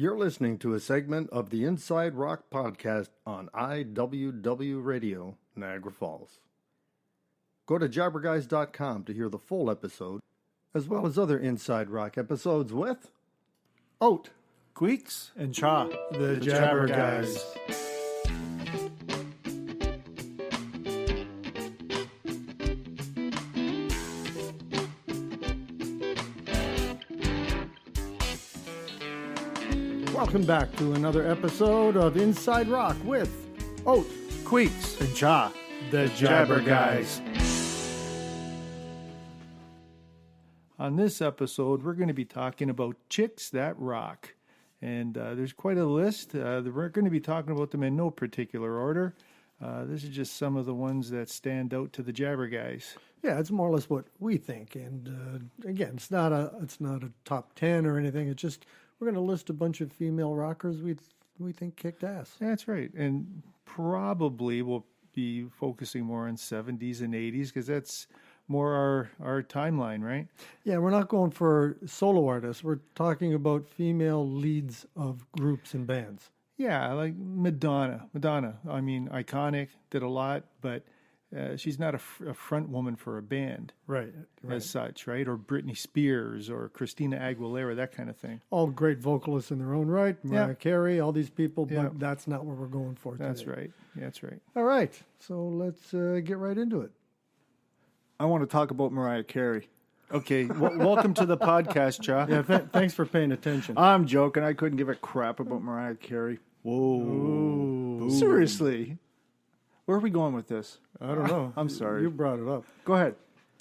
You're listening to a segment of the Inside Rock podcast on IWW Radio, Niagara Falls. Go to jabberguys.com to hear the full episode, as well as other Inside Rock episodes with Oat, Queeks, and Cha, the Jabberguys. Welcome back to another episode of Inside Rock with Oat, Queeks, and Cha, the Jabberguys. On this episode, we're going to be talking about chicks that rock. And there's quite a list. We're going to be talking about them in no particular order. This is just some of the ones that stand out to the Jabberguys. Yeah, it's more or less what we think. And again, it's not a top 10 or anything. It's just we're going to list a bunch of female rockers we think kicked ass. That's right. And probably we'll be focusing more on 70s and 80s because that's more our timeline, right? Yeah, we're not going for solo artists. We're talking about female leads of groups and bands. Yeah, like Madonna. I mean, iconic, did a lot, but she's not a front woman for a band. Right. As such, right? Or Britney Spears or Christina Aguilera, that kind of thing. All great vocalists in their own right. Mariah Carey, all these people, but that's not what we're going for today. That's right. That's right. All right. So let's get right into it. I want to talk about Mariah Carey. Okay. Welcome to the podcast, Cha. Yeah, thanks for paying attention. I'm joking. I couldn't give a crap about Mariah Carey. Whoa. Seriously. Where are we going with this? I don't know. I'm sorry. You brought it up. Go ahead.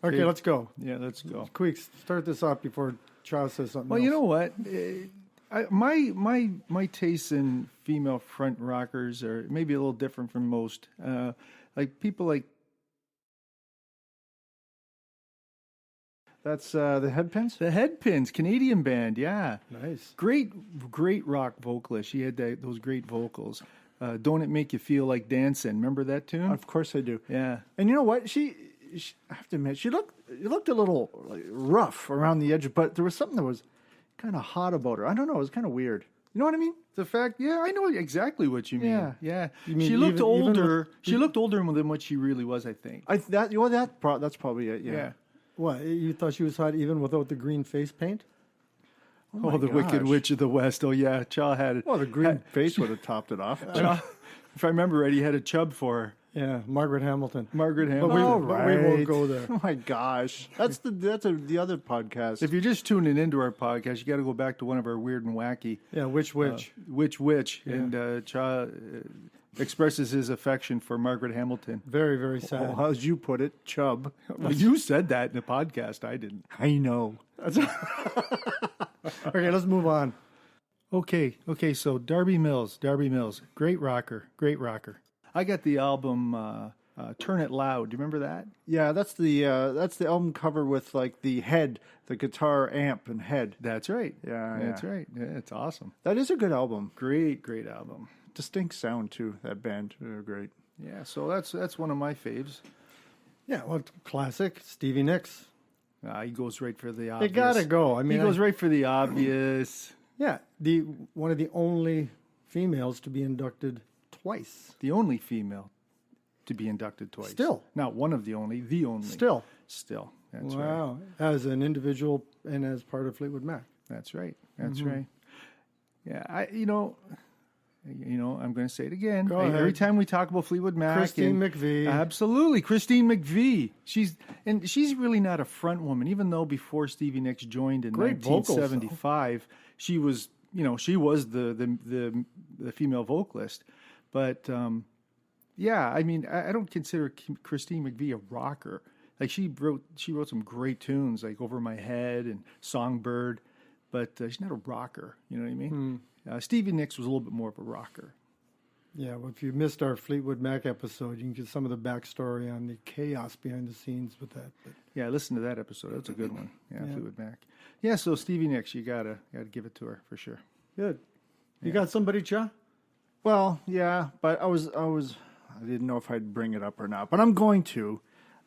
Okay, let's go. Yeah, let's go. Queeks, start this off before Charles says something Well, else. you know what? My tastes in female front rockers are maybe a little different from most. Like people like. That's the Headpins? The Headpins, Canadian band, yeah. Nice. Great rock vocalist. She had those great vocals. Don't It Make You Feel Like Dancing? Remember that tune? Of course I do. Yeah. And you know what? She I have to admit, she looked a little rough around the edge, but there was something that was kind of hot about her. I don't know. It was kind of weird. You know what I mean? The fact, yeah, I know exactly what you mean. Yeah. You mean she looked older. She looked older than what she really was, I think. That's probably it. Yeah. What, you thought she was hot even without the green face paint? Oh, the Wicked Witch of the West. Oh, yeah. Cha had it. Well, the green face would have topped it off. Cha, if I remember right, he had a chub for her. Yeah, Margaret Hamilton. But we won't go there. Oh my gosh, that's the other podcast. If you're just tuning into our podcast, you got to go back to one of our weird and wacky. Yeah, Witch, yeah. And Cha expresses his affection for Margaret Hamilton. Very, very sad. Oh, how'd you put it, chub? Well, you said that in the podcast. I didn't. I know. Okay, let's move on. Okay. So Darby Mills, great rocker. I got the album "Turn It Loud." Do you remember that? Yeah, that's the album cover with like the head, the guitar amp and head. That's right. That's right. Yeah, it's awesome. That is a good album. Great album. Distinct sound too. That band, they're great. Yeah, so that's one of my faves. Yeah, well, classic Stevie Nicks. He goes right for the obvious. They gotta go. I mean, he goes right for the obvious. Yeah, one of the only females to be inducted twice. The only female to be inducted twice. Still. Not one of the only, the only. Still. That's right. Wow. As an individual and as part of Fleetwood Mac. That's right. Right. Yeah, I'm going to say it again. Go ahead. Every time we talk about Fleetwood Mac. Christine McVie. Absolutely. Christine McVie. She's really not a front woman, even though before Stevie Nicks joined in Great 1975, she was the female vocalist. But, I mean, I don't consider Christine McVie a rocker. Like she wrote some great tunes like Over My Head and Songbird, but she's not a rocker. You know what I mean? Stevie Nicks was a little bit more of a rocker. Yeah, well, if you missed our Fleetwood Mac episode, you can get some of the backstory on the chaos behind the scenes with that. But yeah, listen to that episode. That's a good one. Yeah, Fleetwood Mac. Yeah, so Stevie Nicks, you gotta give it to her for sure. Good. You got somebody, Cha? Well, yeah, but I didn't know if I'd bring it up or not, but I'm going to.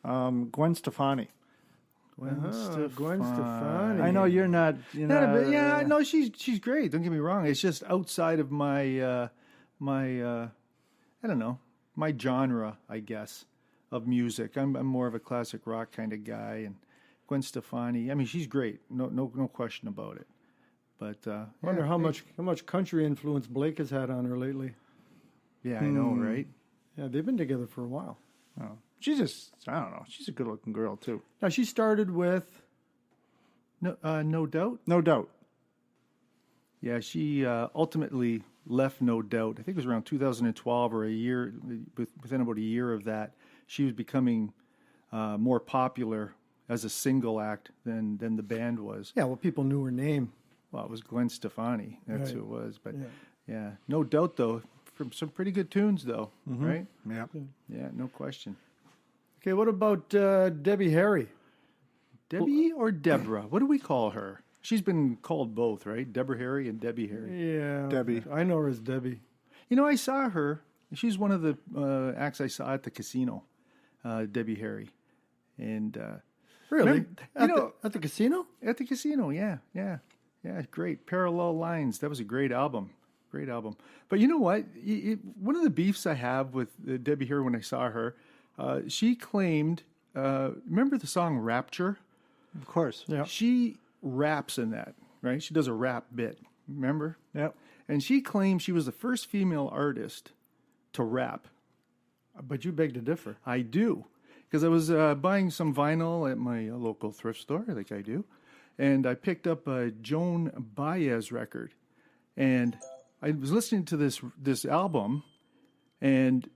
Gwen Stefani. Gwen Stefani. I know you're not. No, she's great. Don't get me wrong. It's just outside of my I don't know, my genre, I guess, of music. I'm more of a classic rock kind of guy, and Gwen Stefani. I mean, she's great. No question about it. But I wonder how much country influence Blake has had on her lately. Yeah, I know, right? Yeah, they've been together for a while. Oh. She's just, I don't know. She's a good-looking girl too. Now she started with No Doubt. No Doubt. Yeah, she ultimately left No Doubt. I think it was around 2012 or a year, within about a year of that. She was becoming more popular as a single act than the band was. Yeah, well, people knew her name. Well, it was Gwen Stefani. That's Right. who it was. But yeah, No Doubt though, from some pretty good tunes though, right? Yeah. Yeah, no question. Okay, what about Debbie Harry? Debbie or Deborah? What do we call her? She's been called both, right? Deborah Harry and Debbie Harry. Yeah, Debbie. I know her as Debbie. You know, I saw her. She's one of the acts I saw at the casino, Debbie Harry. And Really? remember- At the casino? at the casino, yeah. Great. Parallel Lines. That was a great album. Great album. But you know what? One of the beefs I have with Debbie Harry when I saw her, she claimed, remember the song Rapture? Of course. Yeah. She raps in that, right? She does a rap bit, remember? Yep. And she claimed she was the first female artist to rap. But you beg to differ. I do. Because I was buying some vinyl at my local thrift store, like I do. And I picked up a Joan Baez record. And I was listening to this album. And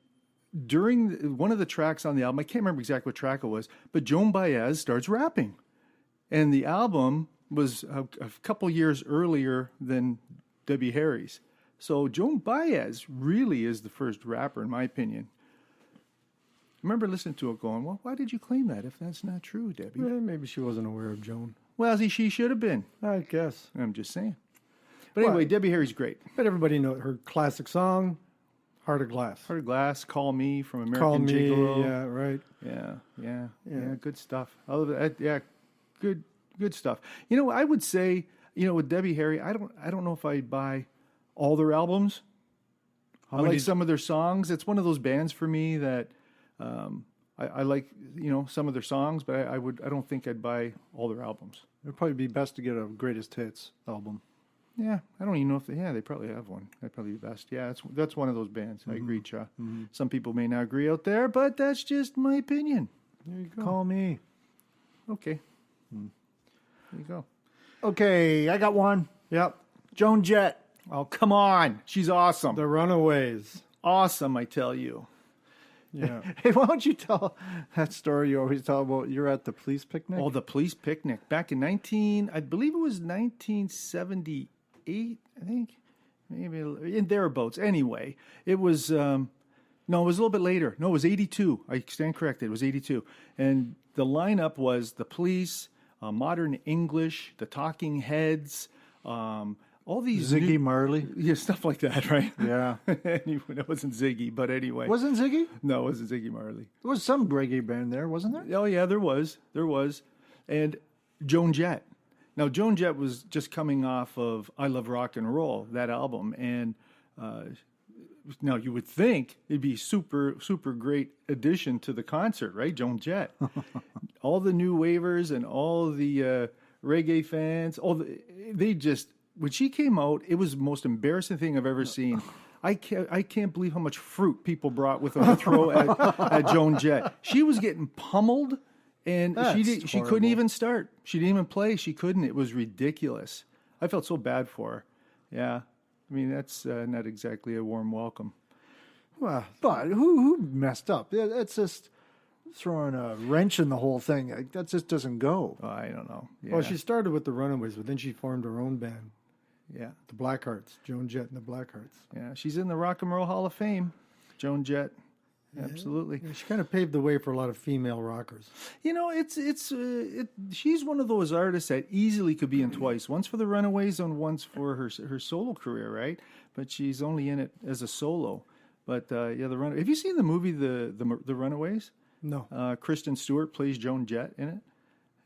during one of the tracks on the album, I can't remember exactly what track it was, but Joan Baez starts rapping. And the album was a couple years earlier than Debbie Harry's. So Joan Baez really is the first rapper, in my opinion. I remember listening to it going, well, why did you claim that if that's not true, Debbie? Maybe she wasn't aware of Joan. Well, she should have been. I guess. I'm just saying. But anyway, Debbie Harry's great. But everybody knows her classic song, Heart of Glass. Heart of Glass, Call Me from American Call Me, Gigolo. yeah, right. Yeah, good stuff. Good stuff. You know, I would say, with Debbie Harry, I don't know if I'd buy all their albums. I like some of their songs. It's one of those bands for me that I like, some of their songs, but I don't think I'd buy all their albums. It'd probably be best to get a greatest hits album. Yeah, I don't even know if they probably have one. That'd probably be best. Yeah, that's one of those bands. I agree, Cha. Some people may not agree out there, but that's just my opinion. There you go. Call me. Okay. There you go. Okay, I got one. Yep. Joan Jett. Oh, come on. She's awesome. The Runaways. Awesome, I tell you. Yeah. Hey, why don't you tell that story you always tell about you're at the police picnic? Oh, the police picnic back in I believe it was 1978, I think. Maybe in thereabouts. Anyway, it was, no, it was a little bit later. No, it was 82. I stand corrected. It was 82. And the lineup was the Police, Modern English, the Talking Heads, all these Ziggy Marley. Yeah, stuff like that, right? Yeah. Anyway, it wasn't Ziggy, but anyway. Wasn't Ziggy? No, it wasn't Ziggy Marley. There was some reggae band there, wasn't there? Oh, yeah, there was. And Joan Jett. Now, Joan Jett was just coming off of I Love Rock and Roll, that album. And now you would think it'd be super, super great addition to the concert, right? Joan Jett. All the new wavers and all the reggae fans, when she came out, it was the most embarrassing thing I've ever seen. I can't believe how much fruit people brought with them to throw at Joan Jett. She was getting pummeled, and she couldn't even start. She didn't even play. She couldn't. It was ridiculous. I felt so bad for her. Yeah, I mean that's not exactly a warm welcome. Well, but who messed up? It's just throwing a wrench in the whole thing. That just doesn't go. Oh, I don't know. Yeah. Well, she started with the Runaways, but then she formed her own band. Yeah. The Blackhearts. Joan Jett and the Blackhearts. Yeah, she's in the Rock and Roll Hall of Fame. Joan Jett. Absolutely. Yeah, she kind of paved the way for a lot of female rockers. She's one of those artists that easily could be in twice. Once for the Runaways and once for her solo career, right? But she's only in it as a solo. But the Runaways. Have you seen the movie The Runaways? No. Kristen Stewart plays Joan Jett in it.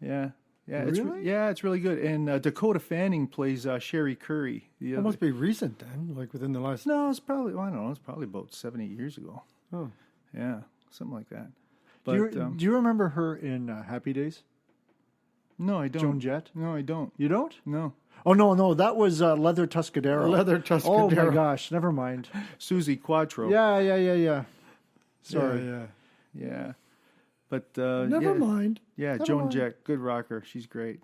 Yeah. Really? It's really good. And Dakota Fanning plays Sherry Curry. It must be recent then, like within the last... No, it's probably, I don't know, it's probably about 7-8 years ago. Oh. Yeah, something like that. But, Do you remember her in Happy Days? No, I don't. Joan Jett? No, I don't. You don't? No. Oh, no, that was Leather Tuscadero. Leather Oh, my Tuscadero. gosh, never mind. Susie Quattro. Yeah. Sorry. Yeah. But Never mind. Yeah, Never Joan mind. Jett, good rocker. She's great.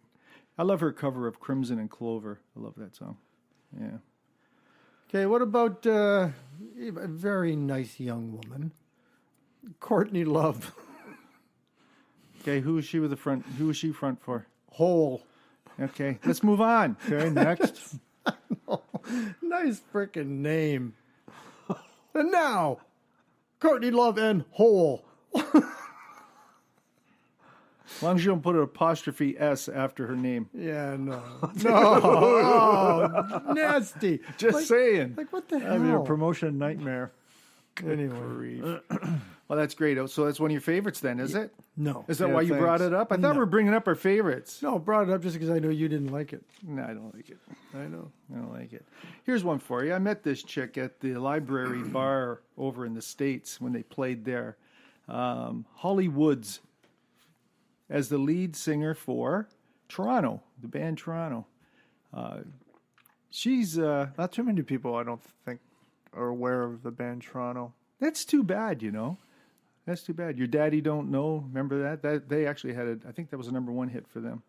I love her cover of Crimson and Clover. I love that song. Yeah. Okay, what about a very nice young woman, Courtney Love? Okay, who is she with the front? Who is she front for? Hole. Okay, let's move on. Okay, next. Nice freaking name. And now, Courtney Love and Hole. As long as you don't put an apostrophe S after her name. Yeah, no. Oh, nasty. Just saying. Like, what the hell? I mean, a promotion nightmare. Anyway. Well, that's great. So that's one of your favorites then, is it? No. Is that Yeah, why you brought thanks. it up? I thought we were bringing up our favorites. No, brought it up just because I know you didn't like it. No, I don't like it. I know. I don't like it. Here's one for you. I met this chick at the library bar over in the States when they played there. Holly Woods as the lead singer for Toronto, the band Toronto. She's Not too many people, I don't think, are aware of the band Toronto. that's too bad, you know. That's too bad. Your Daddy Don't Know. Remember that? That they actually had I think that was a #1 hit for them.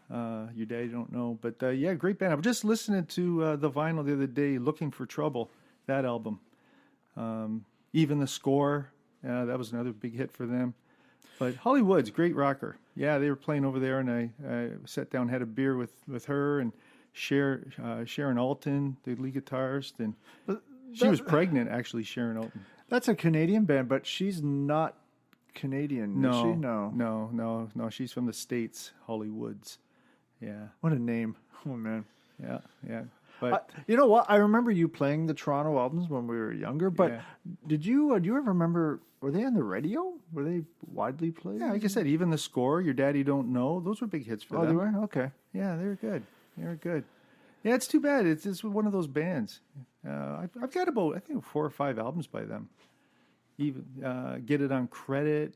Your Daddy Don't Know. But yeah, great band. I was just listening to the vinyl the other day, Looking for Trouble, that album. Even the Score, that was another big hit for them. But Holly Woods, great rocker. Yeah, they were playing over there, and I sat down, had a beer with her and Sharon Alton, the lead guitarist, and she was pregnant, actually, Sharon Alton. That's a Canadian band, but she's not Canadian, is she? No. She's from the States, Holly Woods. Yeah, What a name. Oh, man. yeah. But You know what? I remember you playing the Toronto albums when we were younger, but Yeah. do you ever remember, were they on the radio? Were they widely played? yeah, like I said, even the Score, Your Daddy Don't Know, those were big hits for Oh, them. they were? Okay. Yeah, they were good. Yeah, it's too bad. It's one of those bands. I've got about, I think, 4 or 5 albums by them. Even Get It on Credit.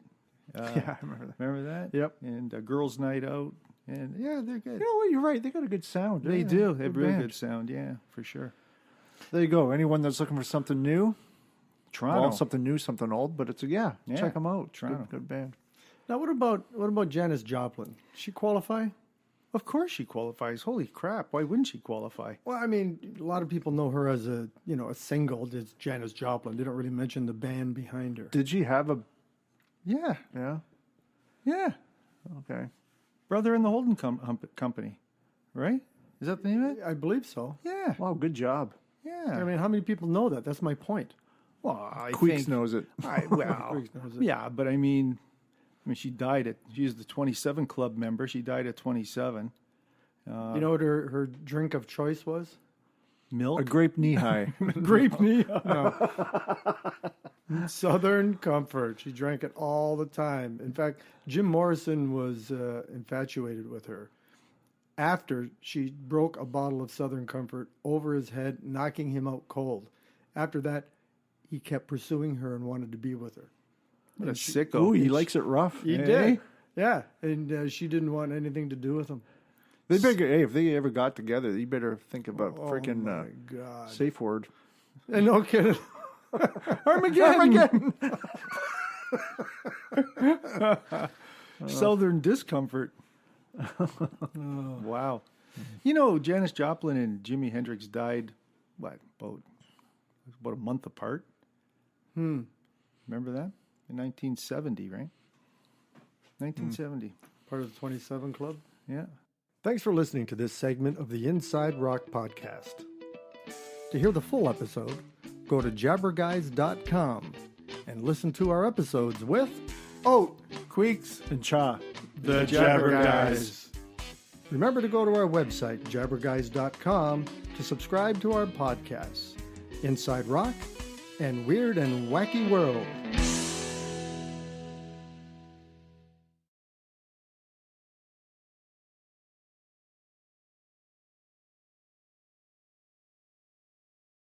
Yeah, I remember that. Remember that? Yep. And Girls Night Out. And yeah, they're good. You know what? You're right. They got a good sound. They Yeah, do. They have really band. good sound. Yeah, for sure. There you go. Anyone that's looking for something new, Toronto. well, something new, something old, but it's Yeah. check them out. Toronto. Good band. Now, what about Janis Joplin? Does she qualify? Of course she qualifies. Holy crap. Why wouldn't she qualify? Well, I mean, a lot of people know her as a single. It's Janis Joplin. They don't really mention the band behind her. Did she have a? Yeah. Yeah. Yeah. Okay. Brother in the Holden Company. Right? Is that the name of it? I believe so. Yeah. Wow. Good job. Yeah. I mean, how many people know that? That's my point. well, I Queeks think... knows it. Well, Queeks knows it. yeah, but I mean, she was the 27 Club member. She died at 27. You know what her drink of choice was? Milk. A grape knee high. grape knee. Southern Comfort. She drank it all the time. In fact, Jim Morrison was infatuated with her after she broke a bottle of Southern Comfort over his head, knocking him out cold. After that, he kept pursuing her and wanted to be with her. What a sicko. Ooh, he likes it rough. He did. Yeah, and she didn't want anything to do with him. They better, hey, if they ever got together, you better think about Oh freaking my God. safe word. And no kidding. Armageddon. Southern discomfort. Wow. You know, Janis Joplin and Jimi Hendrix died, about a month apart? Remember that? In 1970, right? 1970. Part of the 27 Club. Yeah. Thanks for listening to this segment of the Inside Rock Podcast. To hear the full episode, go to jabberguys.com and listen to our episodes with Oh, Queeks and Cha. The Jabberguys. Remember to go to our website, jabberguys.com, to subscribe to our podcasts, Inside Rock and Weird and Wacky World.